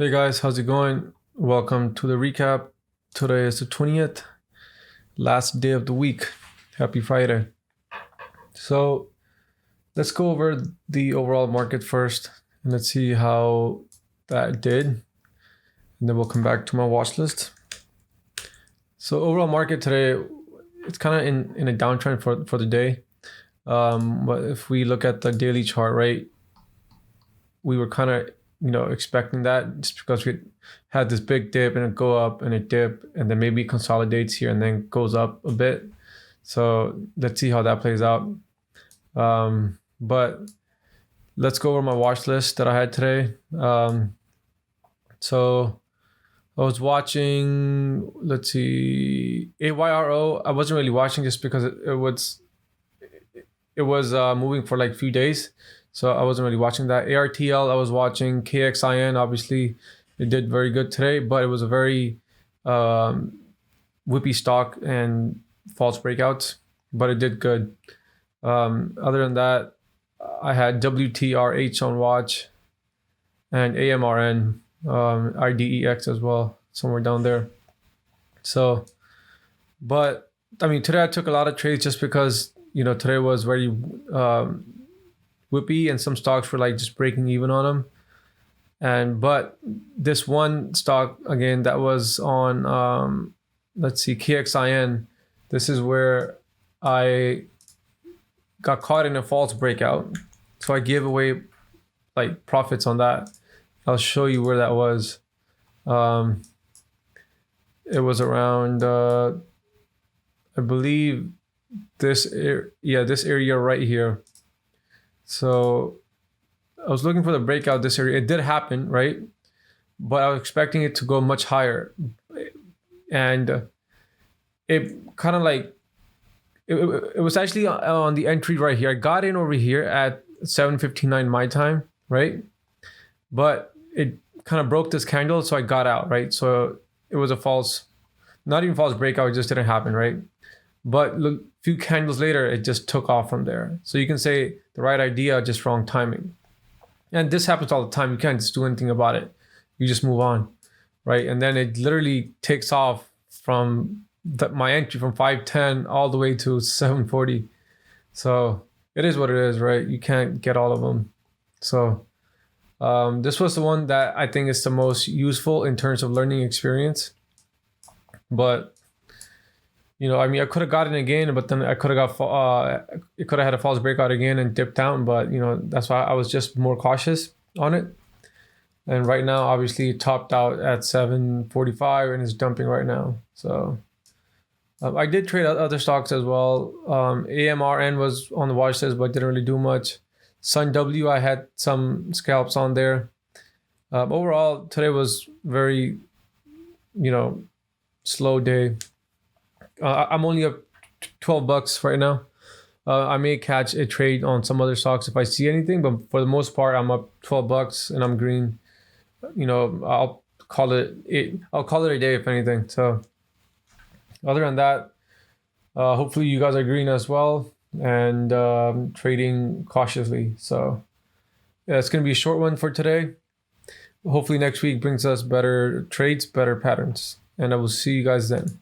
Hey guys, how's it going? Welcome to the recap. Today is the 20th, last day of the week. Happy Friday. So let's go over the overall market first and let's see how that did. And then we'll come back to my watch list. So overall market today, it's kind of in a downtrend for the day. But if we look at the daily chart, right, we were kind of expecting that just because we had this big dip and it go up and it dip and then maybe consolidates here and then goes up a bit. So let's see how that plays out. But let's go over my watch list that I had today. So I was watching, let's see, AYRO. I wasn't really watching just because it was moving for like a few days. So I wasn't really watching that. ARTL, I was watching. KXIN, obviously, it did very good today, but it was a very whippy stock and false breakouts, but it did good. Other than that, I had WTRH on watch and AMRN, IDEX as well, somewhere down there. So, but I mean, today I took a lot of trades just because, today was very whippy and some stocks were like just breaking even on them. But this one stock again that was on let's see, KXIN, this is where I got caught in a false breakout, so I gave away like profits on that. I'll show you where that was. It was around I believe this area right here. So I was looking for the breakout this area. It did happen, right? But I was expecting it to go much higher. And it kind of like, it was actually on the entry right here. I got in over here at 7:59 my time, right? But it kind of broke this candle, so I got out, right? So it was a not even false breakout, it just didn't happen, right? But look, few candles later, it just took off from there. So you can say the right idea, just wrong timing. And this happens all the time. You can't just do anything about it. You just move on, right? And then it literally takes off from my entry from 510 all the way to 740. So it is what it is, right? You can't get all of them. So this was the one that I think is the most useful in terms of learning experience. But I mean, I could have gotten again, but then I could have it could have had a false breakout again and dipped down. But that's why I was just more cautious on it. And right now, obviously, it topped out at 745 and is dumping right now. So I did trade other stocks as well. AMRN was on the watch list, but didn't really do much. SUNW, I had some scalps on there. Overall, today was very, slow day. I'm only up $12 right now. I may catch a trade on some other stocks if I see anything, but for the most part, I'm up $12 and I'm green. I'll call it a day if anything. So other than that, hopefully you guys are green as well and trading cautiously. So yeah, it's going to be a short one for today. Hopefully next week brings us better trades, better patterns, and I will see you guys then.